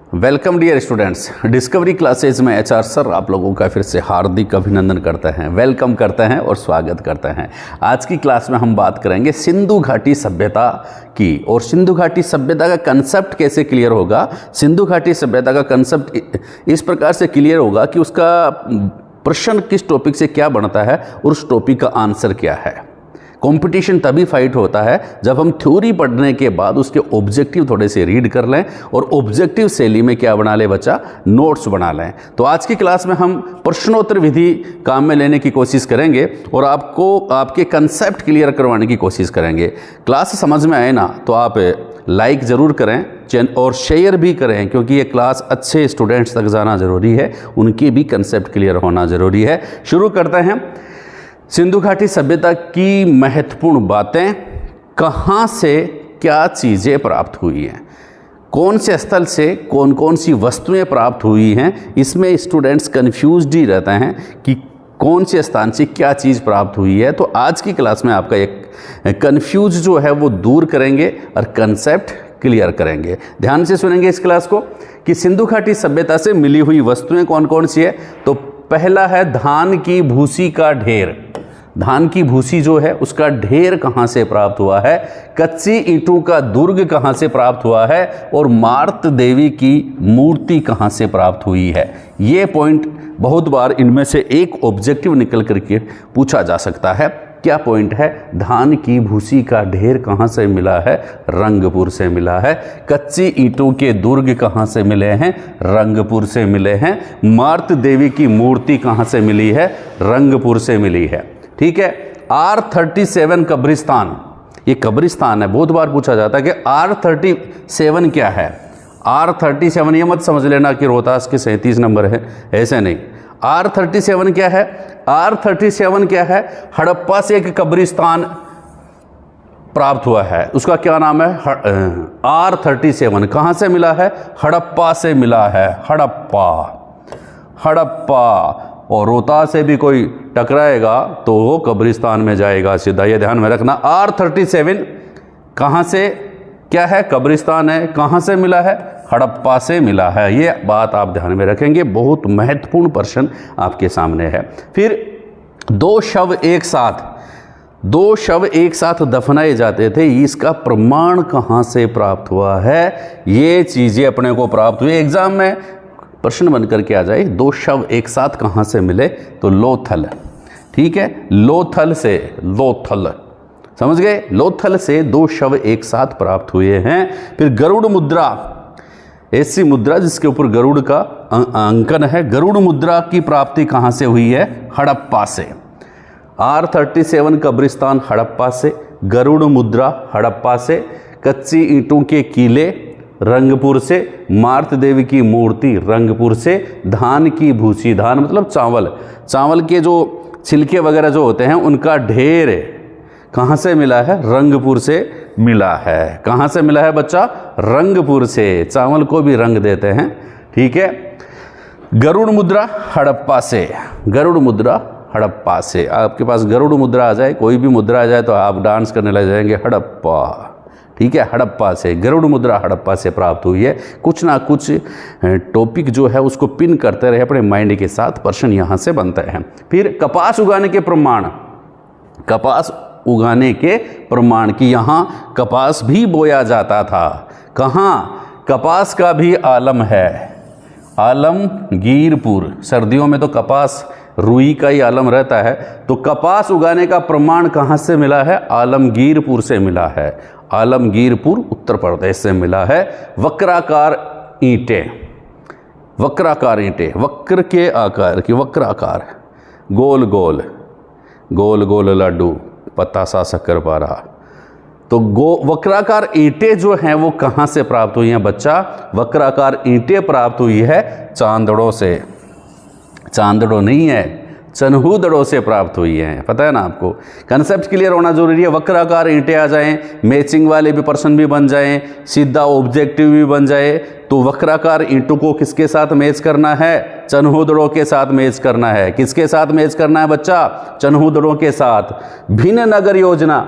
Welcome dear students, discovery classes में HR sir आप लोगों का फिर से हार्दिक अभिनंदन करते हैं, वेलकम करते हैं और स्वागत करते हैं। आज की क्लास में हम बात करेंगे सिंधु घाटी सभ्यता की, और सिंधु घाटी सभ्यता का कंसेप्ट कैसे क्लियर होगा। सिंधु घाटी सभ्यता का कंसेप्ट इस प्रकार से क्लियर होगा कि उसका प्रश्न किस टॉपिक से क्या बनता है और उस टॉपिक का आंसर क्या है। कंपटीशन तभी फाइट होता है जब हम थ्योरी पढ़ने के बाद उसके ऑब्जेक्टिव थोड़े से रीड कर लें और ऑब्जेक्टिव शैली में क्या बना ले बच्चा, नोट्स बना लें। तो आज की क्लास में हम प्रश्नोत्तर विधि काम में लेने की कोशिश करेंगे और आपको आपके कंसेप्ट क्लियर करवाने की कोशिश करेंगे। क्लास समझ में आए ना तो आप लाइक ज़रूर करें और शेयर भी करें, क्योंकि ये क्लास अच्छे स्टूडेंट्स तक जाना ज़रूरी है, उनके भी कंसेप्ट क्लियर होना ज़रूरी है। शुरू करते हैं। सिंधु घाटी सभ्यता की महत्वपूर्ण बातें, कहाँ से क्या चीज़ें प्राप्त हुई हैं, कौन से स्थल से कौन कौन सी वस्तुएं प्राप्त हुई हैं। इसमें स्टूडेंट्स कन्फ्यूज्ड ही रहते हैं कि कौन से स्थान से क्या चीज़ प्राप्त हुई है। तो आज की क्लास में आपका एक कन्फ्यूज जो है वो दूर करेंगे और कंसेप्ट क्लियर करेंगे। ध्यान से सुनेंगे इस क्लास को कि सिंधु घाटी सभ्यता से मिली हुई वस्तुएं कौन कौन सी है। तो पहला है धान की भूसी का ढेर। धान की भूसी जो है उसका ढेर कहाँ से प्राप्त हुआ है, कच्ची ईंटों का दुर्ग कहाँ से प्राप्त हुआ है, और मार्त देवी की मूर्ति कहाँ से प्राप्त हुई है। ये पॉइंट बहुत बार इनमें से एक ऑब्जेक्टिव निकल करके पूछा जा सकता है। क्या पॉइंट है? धान की भूसी का ढेर कहाँ से मिला है? रंगपुर से मिला है। कच्ची ईंटों के दुर्ग कहाँ से मिले हैं? रंगपुर से मिले हैं। मार्त देवी की मूर्ति कहाँ से मिली है? रंगपुर से मिली है। ठीक है। R37 कब्रिस्तान, ये कब्रिस्तान है। बहुत बार पूछा जाता है कि R37 क्या है। R37 ये मत समझ लेना कि रोहतास के 37 नंबर है, ऐसे नहीं। R37 क्या है? R37 क्या है? हड़प्पा से एक कब्रिस्तान प्राप्त हुआ है, उसका क्या नाम है? R37 कहाँ से मिला है? हड़प्पा से मिला है। हड़प्पा। और रोहतास से भी कोई टकराएगा तो वो कब्रिस्तान में जाएगा सीधा, ये ध्यान में रखना। R37 कहाँ से क्या है? कब्रिस्तान है। कहाँ से मिला है? हड़प्पा से मिला है। ये बात आप ध्यान में रखेंगे, बहुत महत्वपूर्ण प्रश्न आपके सामने है। फिर दो शव एक साथ दफनाए जाते थे, इसका प्रमाण कहाँ से प्राप्त हुआ है? ये चीज़ें अपने को प्राप्त हुई। एग्जाम में प्रश्न बन करके आ जाए, दो शव एक साथ कहाँ से मिले? तो लोथल, ठीक है, लोथल समझ गए। लोथल से दो शव एक साथ प्राप्त हुए हैं। फिर गरुड़ मुद्रा, ऐसी मुद्रा जिसके ऊपर गरुड़ का अंकन है, गरुड़ मुद्रा की प्राप्ति कहाँ से हुई है? हड़प्पा से। R37 कब्रिस्तान हड़प्पा से, गरुड़ मुद्रा हड़प्पा से, कच्ची ईंटों के किले रंगपुर से, मार्त देवी की मूर्ति रंगपुर से, धान की भूसी, धान मतलब चावल के जो छिलके वगैरह जो होते हैं उनका ढेर कहाँ से मिला है? रंगपुर से मिला है। कहाँ से मिला है बच्चा? रंगपुर से। चावल को भी रंग देते हैं, ठीक है। गरुड़ मुद्रा हड़प्पा से, गरुड़ मुद्रा हड़प्पा से। आपके पास गरुड़ मुद्रा आ जाए, कोई भी मुद्रा आ जाए तो आप डांस करने लग जाएंगे, हड़प्पा, ठीक है। हड़प्पा से, गरुड़ मुद्रा हड़प्पा से प्राप्त हुई है। कुछ ना कुछ टॉपिक जो है उसको पिन करते रहे अपने माइंड के साथ, प्रश्न यहाँ से बनते हैं। फिर कपास उगाने के प्रमाण, कपास उगाने के प्रमाण की यहाँ कपास भी बोया जाता था। कहाँ? कपास का भी आलम है, आलमगीरपुर। सर्दियों में तो कपास रुई का ही आलम रहता है। तो कपास उगाने का प्रमाण कहाँ से मिला है? आलमगीरपुर से मिला है। आलमगीरपुर उत्तर प्रदेश से मिला है। वक्राकार ईंटें, वक्र के आकार की, वक्राकार, गोल गोल लड्डू, पतासा, शक्करपारा। तो वक्राकार ईंटें जो हैं वो कहाँ से प्राप्त हुई हैं बच्चा? वक्राकार ईंटें प्राप्त हुई है चांदड़ों से। चांदड़ों नहीं है, चन्हूदड़ों से प्राप्त हुई हैं। पता है ना आपको, कंसेप्ट क्लियर होना जरूरी है। वक्राकार ईंटें आ जाएं, मैचिंग वाले भी प्रश्न भी बन जाएं, सीधा ऑब्जेक्टिव भी बन जाए। तो वक्राकार ईंटों को किसके साथ मैच करना है? चन्हूदड़ों के साथ मैच करना है। किसके साथ मैच करना है बच्चा? चन्हूदड़ों के साथ। भिन्न नगर योजना,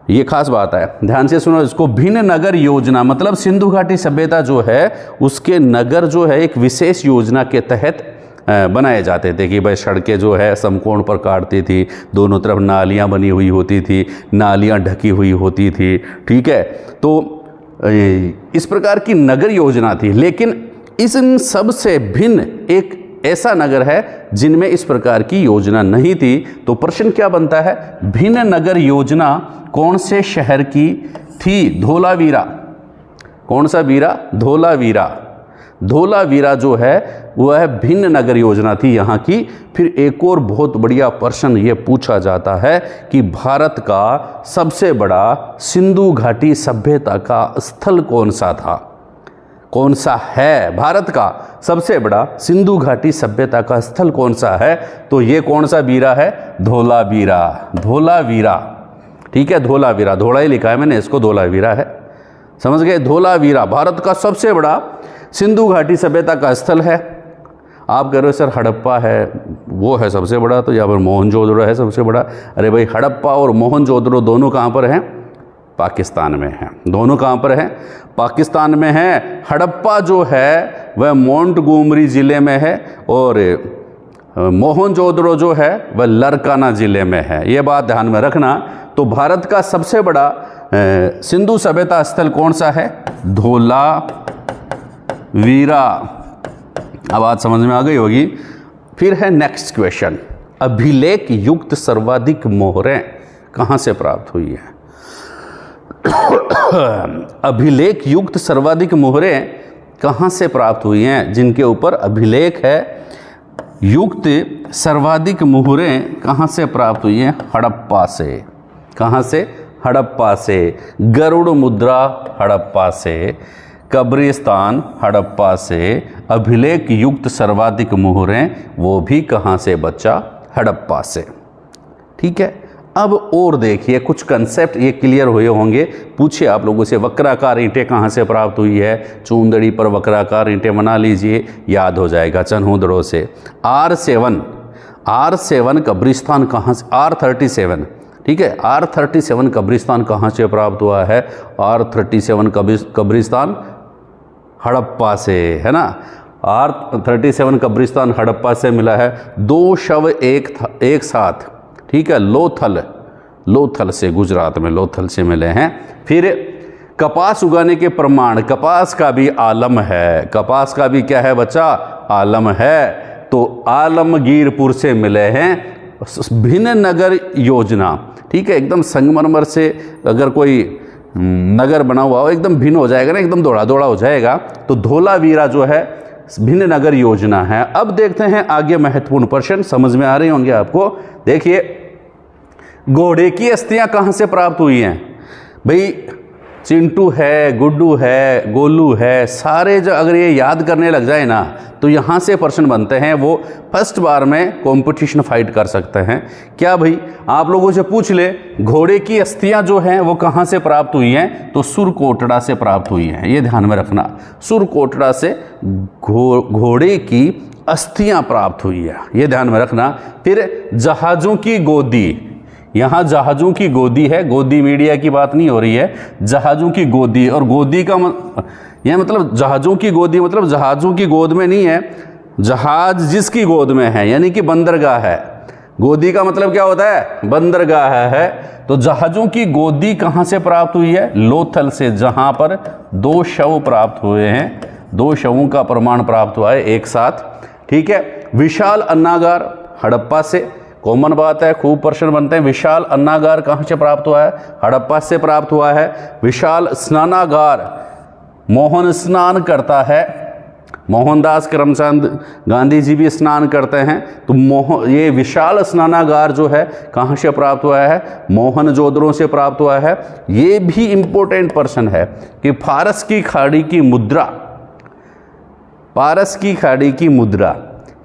ये खास बात है, ध्यान से सुनो इसको। भिन्न नगर योजना मतलब सिंधु घाटी सभ्यता जो है उसके नगर जो है एक विशेष योजना के तहत बनाए जाते थे कि भाई सड़कें जो है समकोण पर काटती थी, दोनों तरफ नालियां बनी हुई होती थी, नालियां ढकी हुई होती थी, ठीक है। तो इस प्रकार की नगर योजना थी। लेकिन इन सब से भिन्न एक ऐसा नगर है जिनमें इस प्रकार की योजना नहीं थी। तो प्रश्न क्या बनता है, भिन्न नगर योजना कौन से शहर की थी? धोलावीरा। कौन सा वीरा? धोलावीरा। धोलावीरा जो है वह भिन्न नगर योजना थी यहाँ की। फिर एक और बहुत बढ़िया प्रश्न ये पूछा जाता है कि भारत का सबसे बड़ा सिंधु घाटी सभ्यता का स्थल कौन सा था? कौन सा है भारत का सबसे बड़ा सिंधु घाटी सभ्यता का स्थल कौन सा है? तो ये कौन सा वीरा है? धोलावीरा। धोलावीरा, ठीक है, धोलावीरा, धोला ही लिखा है मैंने, इसको धोलावीरा है, समझ गए। धोलावीरा भारत का सबसे बड़ा सिंधु घाटी सभ्यता का स्थल है। आप कह रहे हो सर हड़प्पा है, वो है सबसे बड़ा, तो यहाँ पर मोहनजोदड़ो है सबसे बड़ा। अरे भाई हड़प्पा और मोहनजोदड़ो दोनों कहाँ पर हैं? पाकिस्तान में हैं। दोनों कहाँ पर हैं? पाकिस्तान में हैं। हड़प्पा जो है वह मोंटगोमरी ज़िले में है और मोहनजोदड़ो जो है वह लरकाना ज़िले में है। ये बात ध्यान में रखना। तो भारत का सबसे बड़ा सिंधु सभ्यता स्थल कौन सा है? धोलावीरा। अब बात समझ में आ गई होगी। फिर है नेक्स्ट क्वेश्चन, अभिलेख युक्त सर्वाधिक मोहरें कहाँ से प्राप्त हुई है? अभिलेख युक्त सर्वाधिक मोहरें कहाँ से प्राप्त हुई हैं? जिनके ऊपर अभिलेख है युक्त सर्वाधिक मोहरें कहाँ से प्राप्त हुई हैं? हड़प्पा से। कहाँ से? हड़प्पा से। गरुड़ मुद्रा हड़प्पा से, कब्रिस्तान हड़प्पा से, अभिलेख युक्त सर्वाधिक मोहरें वो भी कहाँ से बच्चा? हड़प्पा से, ठीक है। अब और देखिए कुछ कंसेप्ट ये क्लियर हुए होंगे। पूछिए आप लोगों से, वक्राकार ईंटें कहाँ से प्राप्त हुई है? चूंदड़ी पर वक्राकार ईंटें बना लीजिए, याद हो जाएगा, चन्हूदड़ों से। R7 कब्रिस्तान कहाँ से? R37, ठीक है, R37 कब्रिस्तान कहाँ से प्राप्त हुआ है? R37 कब्रिस्तान हड़प्पा से, है ना। R37 कब्रिस्तान हड़प्पा से मिला है। 2 शव एक साथ, ठीक है, लोथल से, गुजरात में लोथल से मिले हैं। फिर कपास उगाने के प्रमाण, कपास का भी आलम है। कपास का भी क्या है बच्चा? आलम है। तो आलमगीरपुर से मिले हैं। भिन्न नगर योजना, ठीक है, एकदम संगमरमर से अगर कोई नगर बना हुआ हो एकदम भिन्न हो जाएगा ना, एकदम दौड़ा दौड़ा हो जाएगा। तो धोलावीरा जो है भिन्न नगर योजना है। अब देखते हैं आगे महत्वपूर्ण प्रश्न, समझ में आ रहे होंगे आपको। देखिए, घोड़े की अस्थियां कहाँ से प्राप्त हुई हैं? भाई चिंटू है, गुड्डू है, गोलू है, सारे जो अगर ये याद करने लग जाए ना तो यहाँ से प्रश्न बनते हैं। वो फर्स्ट बार में कंपटीशन फाइट कर सकते हैं। क्या भाई आप लोगों से पूछ ले, घोड़े की अस्थियां जो हैं वो कहाँ से प्राप्त हुई हैं? तो सुरकोटड़ा से प्राप्त हुई हैं। ये ध्यान में रखना, सुरकोटड़ा से घोड़े की अस्थियां प्राप्त हुई है, ये ध्यान में रखना। फिर जहाज़ों की गोदी, यहाँ जहाज़ों की गोदी है, गोदी मीडिया की बात नहीं हो रही है, जहाज़ों की गोदी। और गोदी का यह मतलब जहाज़ों की गोदी मतलब जहाज़ों की गोद में नहीं है, जहाज जिसकी गोद में है, यानी कि बंदरगाह है। गोदी का मतलब क्या होता है? बंदरगाह है। तो जहाज़ों की गोदी कहाँ से प्राप्त हुई है? लोथल से, जहाँ पर 2 शव प्राप्त हुए हैं, 2 शवों का प्रमाण प्राप्त हुआ है एक साथ, ठीक है। विशाल अन्नागार हड़प्पा से, कॉमन बात है, खूब प्रश्न बनते हैं। विशाल अन्नागार कहाँ से प्राप्त हुआ है? हड़प्पा से प्राप्त हुआ है। विशाल स्नानागार, मोहन स्नान करता है, मोहनदास करमचंद गांधी जी भी स्नान करते हैं। तो ये विशाल स्नानागार जो है कहाँ से प्राप्त हुआ है? मोहनजोदड़ो से प्राप्त हुआ है। ये भी इंपॉर्टेंट प्रश्न है कि फारस की खाड़ी की मुद्रा, पारस की खाड़ी की मुद्रा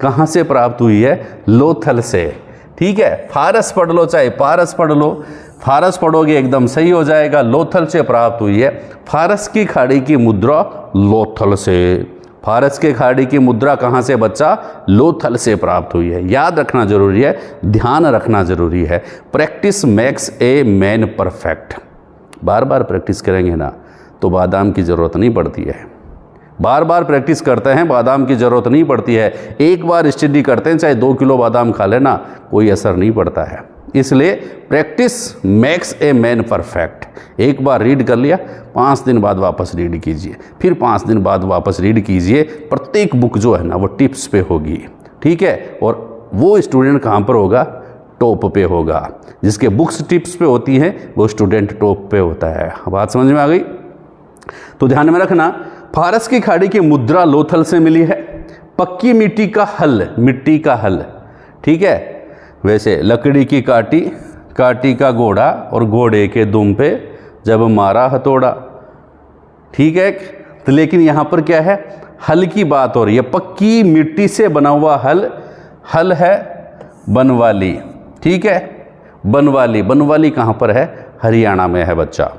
कहाँ से प्राप्त हुई है? लोथल से, ठीक है। फारस पढ़ लो चाहे पारस पढ़ लो, फारस पढ़ोगे एकदम सही हो जाएगा। लोथल से प्राप्त हुई है। फारस की खाड़ी की मुद्रा लोथल से, फारस के खाड़ी की मुद्रा कहाँ से बच्चा? लोथल से प्राप्त हुई है। याद रखना जरूरी है, ध्यान रखना जरूरी है। Practice makes a man perfect. Bar bar practice करेंगे ना तो बादाम की ज़रूरत नहीं पड़ती है। बार बार प्रैक्टिस करते हैं, बादाम की ज़रूरत नहीं पड़ती है। एक बार स्टडी करते हैं, चाहे 2 किलो बादाम खा लेना, कोई असर नहीं पड़ता है। इसलिए practice makes a man perfect. एक बार रीड कर लिया, 5 दिन बाद वापस रीड कीजिए, फिर 5 दिन बाद वापस रीड कीजिए। प्रत्येक बुक जो है ना वो टिप्स पे होगी, ठीक है। और वो स्टूडेंट कहाँ पर होगा? टॉप पे होगा। जिसके बुक्स टिप्स पे होती हैं वो स्टूडेंट टॉप पे होता है। बात समझ में आ गई? तो ध्यान में रखना, फारस की खाड़ी की मुद्रा लोथल से मिली है। पक्की मिट्टी का हल, मिट्टी का हल, ठीक है। वैसे लकड़ी की काटी, काटी का घोड़ा और घोड़े के दुम पे जब मारा हथौड़ा, ठीक है। तो लेकिन यहाँ पर क्या है? हल की बात हो रही है। पक्की मिट्टी से बना हुआ हल, हल है बनवाली, ठीक है। बनवाली, बनवाली कहाँ पर है? हरियाणा में है बच्चा।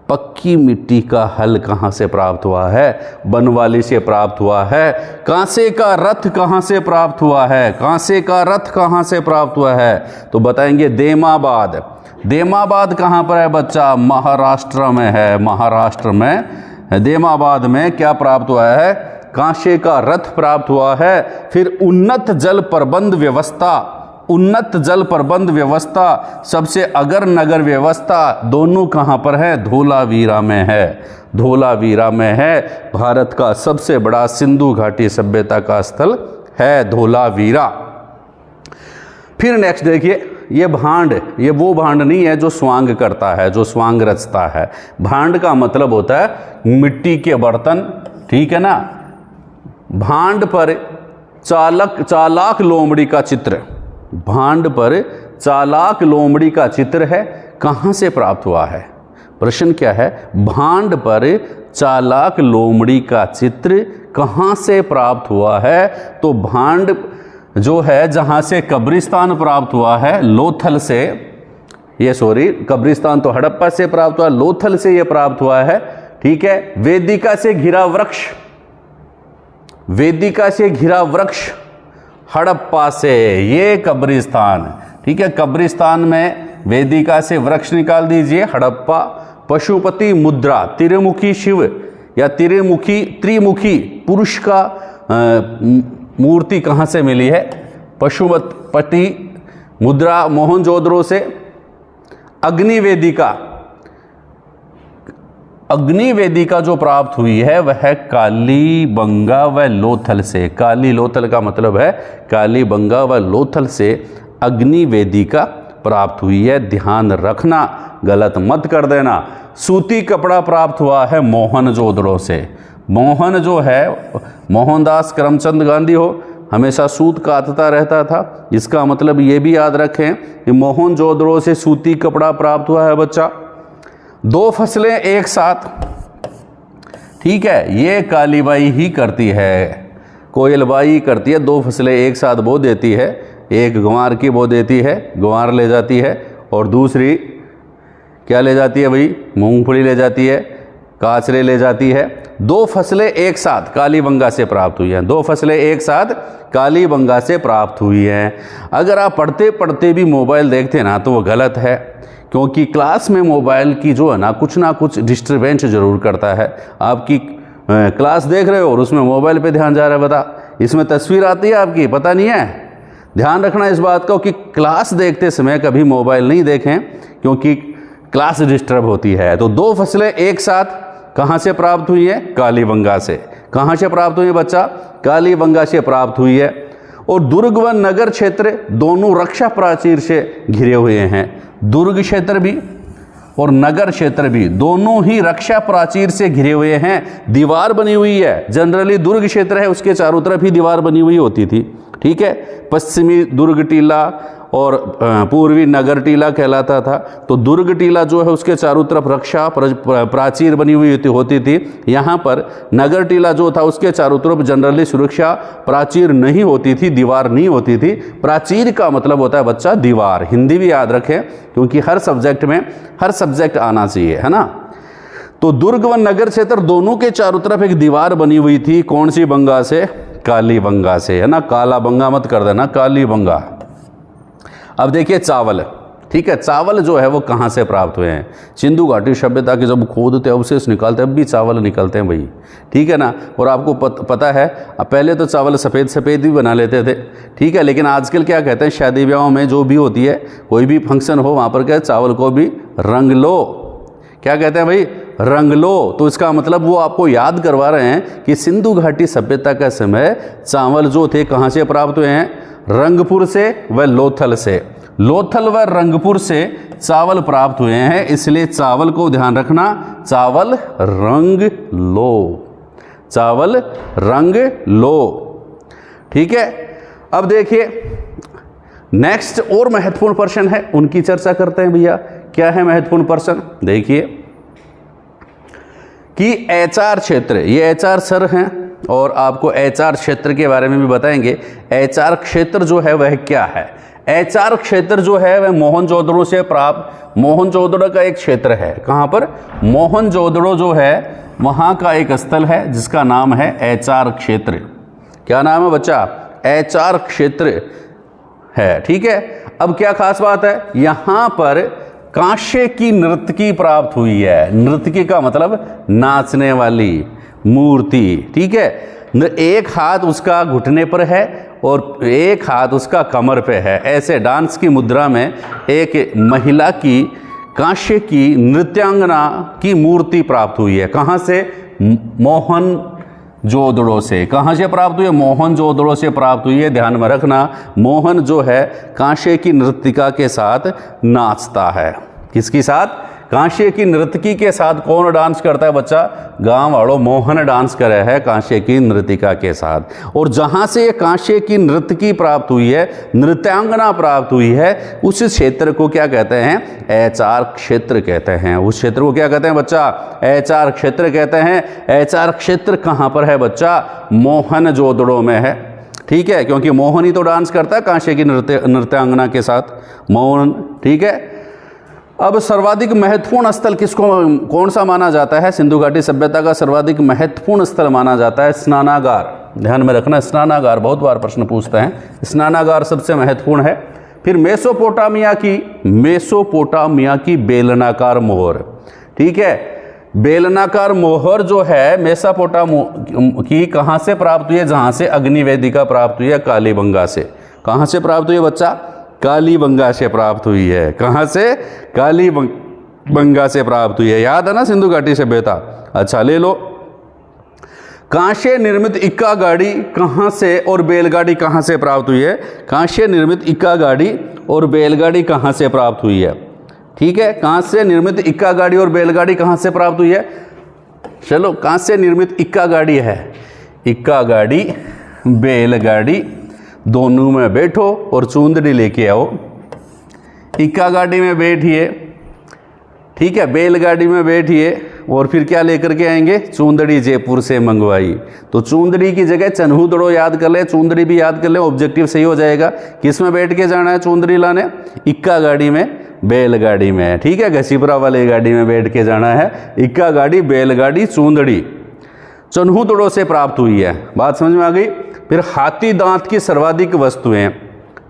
पक्की मिट्टी का हल कहाँ से प्राप्त हुआ है? बनवाली से प्राप्त हुआ है। कांसे का रथ कहाँ से प्राप्त हुआ है? कांसे का रथ कहाँ से प्राप्त हुआ है? तो बताएंगे देमाबाद। देमाबाद कहाँ पर है बच्चा? महाराष्ट्र में है। महाराष्ट्र में देमाबाद में क्या प्राप्त हुआ है? कांसे का रथ प्राप्त हुआ है। फिर उन्नत जल प्रबंध व्यवस्था, उन्नत जल प्रबंध व्यवस्था, सबसे अगर नगर व्यवस्था, दोनों कहाँ पर है? धोलावीरा में है। धोलावीरा में है। भारत का सबसे बड़ा सिंधु घाटी सभ्यता का स्थल है धोलावीरा। फिर नेक्स्ट देखिए, ये भांड, ये वो भांड नहीं है जो स्वांग करता है, जो स्वांग रचता है। भांड का मतलब होता है मिट्टी के बर्तन, ठीक है ना। भांड पर चालाक लोमड़ी का चित्र, भांड पर चालाक लोमड़ी का चित्र है। कहाँ से प्राप्त हुआ है? प्रश्न क्या है? भांड पर चालाक लोमड़ी का चित्र कहाँ से प्राप्त हुआ है? तो भांड जो है जहाँ से कब्रिस्तान प्राप्त हुआ है, लोथल से, ये सॉरी कब्रिस्तान तो हड़प्पा से प्राप्त हुआ, लोथल से ये प्राप्त हुआ है, ठीक है। वेदिका से घिरा वृक्ष, वेदिका से घिरा वृक्ष हड़प्पा से, ये कब्रिस्तान, ठीक है। कब्रिस्तान में वेदिका से वृक्ष निकाल दीजिए, हड़प्पा। पशुपति मुद्रा, त्रिमुखी शिव या त्रिमुखी पुरुष का मूर्ति कहाँ से मिली है? पशुपति मुद्रा मोहनजोदड़ो से। अग्निवेदिका, अग्निवेदिका जो प्राप्त हुई है वह कालीबंगा व लोथल से। काली लोथल का मतलब है कालीबंगा व लोथल से अग्निवेदिका प्राप्त हुई है। ध्यान रखना, गलत मत कर देना। सूती कपड़ा प्राप्त हुआ है मोहनजोदड़ो से। मोहन जो है, मोहनदास करमचंद गांधी हो, हमेशा सूत कातता रहता था। इसका मतलब ये भी याद रखें कि मोहनजोदड़ो से सूती कपड़ा प्राप्त हुआ है बच्चा। 2 फसलें एक साथ, ठीक है, ये कालीबाई ही करती है, कोयलबाई करती है। 2 फसलें एक साथ बो देती है, एक ग्वार की बो देती है, ग्वार ले जाती है, और दूसरी क्या ले जाती है भाई? मूंगफली ले जाती है, काचरे ले जाती है। 2 फसलें एक साथ कालीबंगा से प्राप्त हुई हैं। 2 फसलें एक साथ कालीबंगा से प्राप्त हुई हैं। अगर आप पढ़ते पढ़ते भी मोबाइल देखते ना तो वो गलत है, क्योंकि क्लास में मोबाइल की जो है ना कुछ डिस्टर्बेंस जरूर करता है। आपकी क्लास देख रहे हो और उसमें मोबाइल पे ध्यान जा रहा है, बता, इसमें तस्वीर आती है आपकी, पता नहीं है। ध्यान रखना इस बात का कि क्लास देखते समय कभी मोबाइल नहीं देखें, क्योंकि क्लास डिस्टर्ब होती है। तो 2 फसलें एक साथ कहाँ से प्राप्त हुई है? कालीबंगा से। कहाँ से प्राप्त हुई है बच्चा? कालीबंगा से प्राप्त हुई है। और दुर्ग व नगर क्षेत्र दोनों रक्षा प्राचीर से घिरे हुए हैं। दुर्ग क्षेत्र भी और नगर क्षेत्र भी दोनों ही रक्षा प्राचीर से घिरे हुए हैं। दीवार बनी हुई है। जनरली दुर्ग क्षेत्र है उसके चारों तरफ ही दीवार बनी हुई होती थी, ठीक है। पश्चिमी दुर्ग टीला और पूर्वी नगर टीला कहलाता था। तो दुर्ग टीला जो है उसके चारों तरफ रक्षा प्राचीर बनी हुई होती थी। यहाँ पर नगर टीला जो था उसके चारों तरफ जनरली सुरक्षा प्राचीर नहीं होती थी, दीवार नहीं होती थी। प्राचीर का मतलब होता है बच्चा दीवार। हिंदी भी याद रखें, क्योंकि हर सब्जेक्ट आना चाहिए, है ना। तो दुर्ग व नगर क्षेत्र दोनों के चारों तरफ एक दीवार बनी हुई थी। कौन सी बंगा से? कालीबंगा से, है ना। काला बंगा मत कर देना, कालीबंगा। अब देखिए चावल, ठीक है, चावल जो है वो कहाँ से प्राप्त हुए हैं? सिंधु घाटी सभ्यता के जब खोदते अवशेष निकालते अब भी चावल निकलते हैं भाई, ठीक है ना। और आपको पता है पहले तो चावल सफ़ेद सफ़ेद भी बना लेते थे, ठीक है, लेकिन आजकल क्या कहते हैं, शादी ब्याहों में जो भी होती है, कोई भी फंक्शन हो वहाँ पर क्या चावल को भी रंग लो। क्या कहते हैं भाई? रंग लो। तो इसका मतलब वो आपको याद करवा रहे हैं कि सिंधु घाटी सभ्यता का समय चावल जो थे कहाँ से प्राप्त हुए हैं? रंगपुर से व लोथल से। लोथल व रंगपुर से चावल प्राप्त हुए हैं, इसलिए चावल को ध्यान रखना, चावल रंग लो, चावल रंग लो, ठीक है। अब देखिए नेक्स्ट और महत्वपूर्ण प्रश्न है, उनकी चर्चा करते हैं भैया। क्या है महत्वपूर्ण प्रश्न? देखिए कि एचआर क्षेत्र, ये एचआर सर हैं और आपको एचआर क्षेत्र के बारे में भी बताएंगे। एचआर क्षेत्र जो है वह क्या है? एचआर क्षेत्र जो है वह मोहनजोदड़ो से प्राप्त, मोहनजोदड़ो का एक क्षेत्र है। कहाँ पर? मोहनजोदड़ो जो है वहाँ का एक स्थल है जिसका नाम है एचआर क्षेत्र। क्या नाम है बच्चा? एचआर क्षेत्र है, ठीक है। अब क्या खास बात है, यहाँ पर कांसे की नर्तकी प्राप्त हुई है। नर्तकी का मतलब नाचने वाली मूर्ति, ठीक है। एक हाथ उसका घुटने पर है और एक हाथ उसका कमर पे है, ऐसे डांस की मुद्रा में एक महिला की कांसे की नृत्यांगना की मूर्ति प्राप्त हुई है। कहाँ से? मोहनजोदड़ो से। कहाँ से प्राप्त हुई है? मोहनजोदड़ो से प्राप्त हुई है। ध्यान में रखना, मोहन जो है कांसे की नृत्यिका के साथ नाचता है। किसके साथ? कांसे की नृत्यकी के साथ। कौन डांस करता है बच्चा? गांव वालों मोहन डांस कर रहा है कांसे की नृत्यिका के साथ। और जहां से ये कांसे की नृत्यकी प्राप्त हुई है, नृत्यांगना प्राप्त हुई है, उस क्षेत्र को क्या कहते हैं? एचआर क्षेत्र कहते हैं। उस क्षेत्र को क्या कहते हैं बच्चा? एचआर क्षेत्र कहते हैं। एचआर क्षेत्र कहां पर है बच्चा? मोहनजोदड़ो में है, ठीक है, क्योंकि मोहन ही तो डांस करता है कांसे की नृत्यांगना के साथ, मोहन, ठीक है। अब सर्वाधिक महत्वपूर्ण स्थल किसको, कौन सा माना जाता है? सिंधु घाटी सभ्यता का सर्वाधिक महत्वपूर्ण स्थल माना जाता है स्नानागार। ध्यान में रखना, स्नानागार बहुत बार प्रश्न पूछते हैं, स्नानागार सबसे महत्वपूर्ण है। फिर मेसोपोटामिया की बेलनाकार मोहर, ठीक है। बेलनाकार मोहर जो है मेसोपोटामिया की कहाँ से प्राप्त हुई है? जहाँ से अग्निवेदिका प्राप्त हुई है, कालीबंगा से। कहाँ से प्राप्त हुई है बच्चा? कालीबंगा से प्राप्त हुई है। कहाँ से? कालीबंगा से प्राप्त हुई है। याद है ना सिंधु घाटी सभ्यता? अच्छा ले लो। कांसे निर्मित इक्का गाड़ी कहाँ से और बैलगाड़ी कहाँ से प्राप्त हुई है? कांसे निर्मित इक्का गाड़ी और बैलगाड़ी कहाँ से प्राप्त हुई है? ठीक है, कहाँ से निर्मित इक्का गाड़ी और बैलगाड़ी कहाँ से प्राप्त हुई है? चलो, कहाँ से निर्मित इक्का गाड़ी है? इक्का गाड़ी, बैलगाड़ी, दोनों में बैठो और चूंदड़ी लेके आओ। इक्का गाड़ी में बैठिए, ठीक है, बैलगाड़ी में बैठिए और फिर क्या लेकर के आएंगे? चूंदड़ी जयपुर से मंगवाई। तो चूंदड़ी की जगह चन्हूदड़ो याद कर ले, चूंदड़ी भी याद कर ले, ऑब्जेक्टिव सही हो जाएगा। किस में बैठ के जाना है चूंदड़ी लाने? इक्का गाड़ी में, बैलगाड़ी में, ठीक है, घसीपुरा वाली गाड़ी में बैठ के जाना है। इक्का गाड़ी, बैलगाड़ी, चूंदड़ी चन्हूदड़ो से प्राप्त हुई है। बात समझ में आ गई? फिर हाथी दांत की सर्वाधिक वस्तुएं,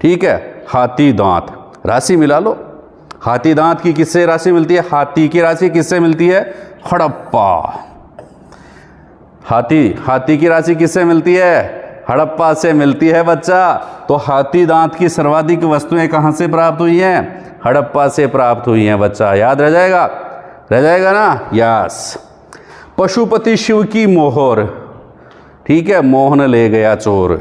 ठीक है, हाथी दांत, राशि मिला लो। हाथी दांत की किससे राशि मिलती है? हाथी की राशि किससे मिलती है? हड़प्पा। हाथी की राशि किससे मिलती है? हड़प्पा से मिलती है बच्चा। तो हाथी दांत की सर्वाधिक वस्तुएं कहां से प्राप्त हुई हैं? हड़प्पा से प्राप्त हुई हैं बच्चा। याद रह जाएगा? रह जाएगा ना? यस। पशुपति शिव की मोहर, ठीक है, मोहन ले गया चोर।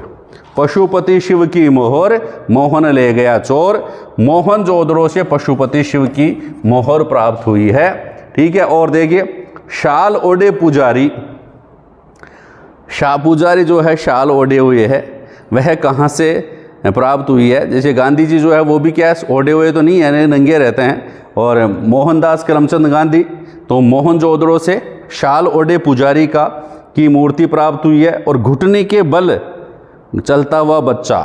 पशुपति शिव की मोहर, मोहन ले गया चोर। मोहनजोदड़ो से पशुपति शिव की मोहर प्राप्त हुई है, ठीक है। और देखिए, शाल ओढ़े पुजारी, पुजारी जो है शाल ओढ़े हुए है, वह कहाँ से प्राप्त हुई है? जैसे गांधी जी जो है वो भी क्या ओढ़े हुए तो नहीं है, नंगे रहते हैं। और मोहनदास करमचंद गांधी, तो मोहनजोदड़ो से शाल ओढ़े पुजारी की मूर्ति प्राप्त हुई है। और घुटने के बल चलता हुआ बच्चा,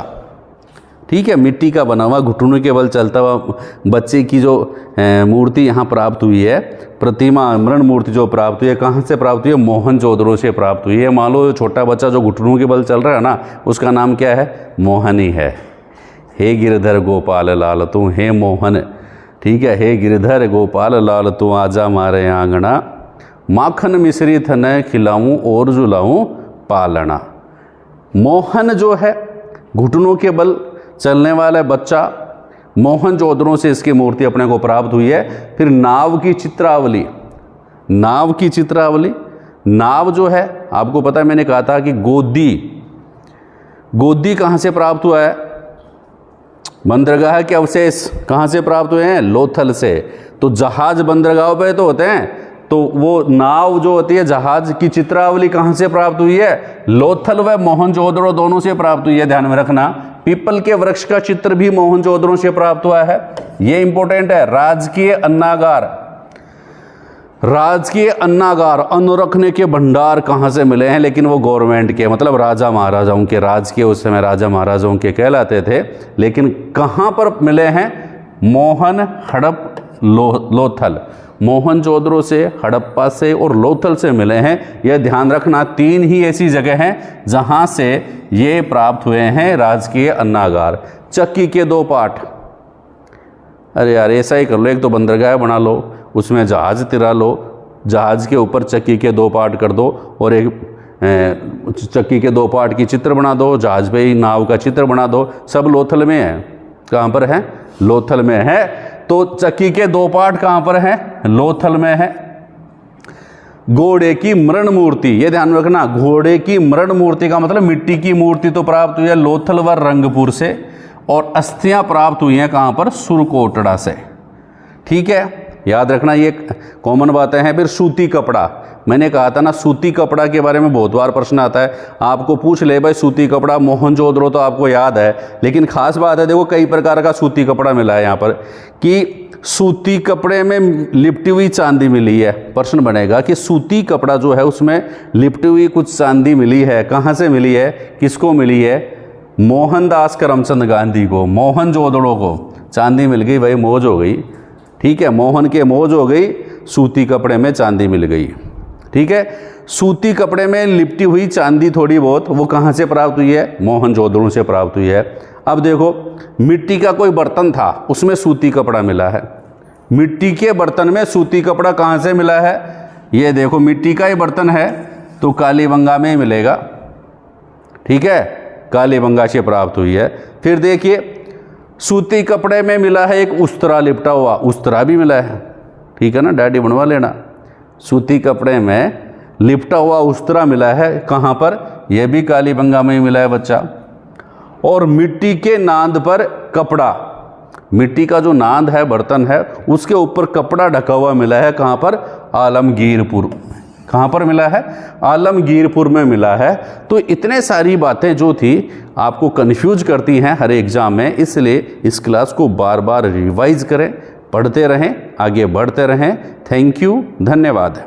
ठीक है, मिट्टी का बना हुआ घुटनों के बल चलता हुआ बच्चे की जो मूर्ति यहाँ प्राप्त हुई है, प्रतिमा, मरण मूर्ति जो प्राप्त हुई है, कहाँ से प्राप्त हुई है? मोहनजोदड़ो से प्राप्त हुई है। मान लो छोटा बच्चा जो घुटनों के बल चल रहा है ना, उसका नाम क्या है? मोहन ही है। हे गिरधर गोपाल लाल तू, हे मोहन ठीक है। हे गिरधर गोपाल लाल तू आजा मारे आंगना, माखन मिश्री थने खिलाऊं और जुलाऊं पालना। मोहन जो है घुटनों के बल चलने वाला बच्चा, मोहन जोदड़ों से इसकी मूर्ति अपने को प्राप्त हुई है। फिर नाव की चित्रावली, नाव की चित्रावली, नाव जो है आपको पता है मैंने कहा था कि गोदी, गोदी कहाँ से प्राप्त हुआ है? बंदरगाह के अवशेष कहाँ से प्राप्त हुए हैं? लोथल से। तो जहाज बंदरगाहों पे तो होते हैं, तो वो नाव जो होती है जहाज की चित्रावली कहाँ से प्राप्त हुई है? लोथल व मोहनजोदड़ो दोनों से प्राप्त हुई है, ध्यान में रखना। पीपल के वृक्ष का चित्र भी मोहनजोदड़ो से प्राप्त हुआ है, ये इंपॉर्टेंट है। राजकीय अन्नागार, राजकीय अन्नागार, अन्न रखने के भंडार कहाँ से मिले हैं? लेकिन वो गवर्नमेंट के, मतलब राजा महाराजाओं के, राज के उस समय राजा महाराजाओं के कहलाते थे। लेकिन कहाँ पर मिले हैं? मोहन, हड़प, लोथल। मोहनजोदड़ो से, हड़प्पा से और लोथल से मिले हैं। यह ध्यान रखना, 3 ही ऐसी जगह हैं जहाँ से ये प्राप्त हुए हैं राजकीय अन्नागार। चक्की के 2 पार्ट, अरे यार ऐसा ही कर लो, एक तो बंदरगाह बना लो, उसमें जहाज तिरा लो, जहाज के ऊपर चक्की के 2 पार्ट कर दो और एक चक्की के 2 पार्ट की चित्र बना दो, जहाज पे ही नाव का चित्र बना दो। सब लोथल में है। कहाँ पर है? लोथल में है। तो चक्की के 2 पार्ट कहाँ पर हैं? लोथल में है। घोड़े की मरण मूर्ति, ये ध्यान रखना, घोड़े की मरण मूर्ति का मतलब मिट्टी की मूर्ति तो प्राप्त हुई है लोथल व रंगपुर से, और अस्थियां प्राप्त हुई हैं कहाँ पर? सुरकोटड़ा से। ठीक है, याद रखना, ये कॉमन बातें हैं। फिर सूती कपड़ा, मैंने कहा था ना सूती कपड़ा के बारे में बहुत बार प्रश्न आता है, आपको पूछ ले भाई सूती कपड़ा मोहनजोदड़ो तो आपको याद है, लेकिन खास बात है देखो कई प्रकार का सूती कपड़ा मिला है यहाँ पर, कि सूती कपड़े में लिपटी हुई चांदी मिली है। प्रश्न बनेगा कि सूती कपड़ा जो है उसमें लिपटी हुई कुछ चांदी मिली है, कहाँ से मिली है, किसको मिली है? मोहनदास करमचंद गांधी को, मोहनजोदड़ो को चांदी मिल गई, भाई मौज हो गई। ठीक है, मोहन के मौज हो गई, सूती कपड़े में चांदी मिल गई। ठीक है, सूती कपड़े में लिपटी हुई चांदी थोड़ी बहुत, वो कहाँ से प्राप्त हुई है? मोहनजोदड़ो से प्राप्त हुई है। अब देखो, मिट्टी का कोई बर्तन था, उसमें सूती कपड़ा मिला है। मिट्टी के बर्तन में सूती कपड़ा कहाँ से मिला है? ये देखो, मिट्टी का ही बर्तन है तो कालीबंगा में ही मिलेगा। ठीक है, कालीबंगा से प्राप्त हुई है। फिर देखिए, सूती कपड़े में मिला है एक उस्तरा लिपटा हुआ, उस्तरा भी मिला है। ठीक है ना, डैडी बनवा लेना। सूती कपड़े में लिपटा हुआ उस्तरा मिला है, कहाँ पर? यह भी कालीबंगा में ही मिला है बच्चा। और मिट्टी के नांद पर कपड़ा, मिट्टी का जो नांद है, बर्तन है, उसके ऊपर कपड़ा ढका हुआ मिला है, कहाँ पर? आलमगीरपुर। कहाँ पर मिला है? आलमगीरपुर में मिला है। तो इतने सारी बातें जो थी आपको कंफ्यूज करती हैं हर एग्जाम में, इसलिए इस क्लास को बार बार रिवाइज करें, पढ़ते रहें, आगे बढ़ते रहें। थैंक यू, धन्यवाद।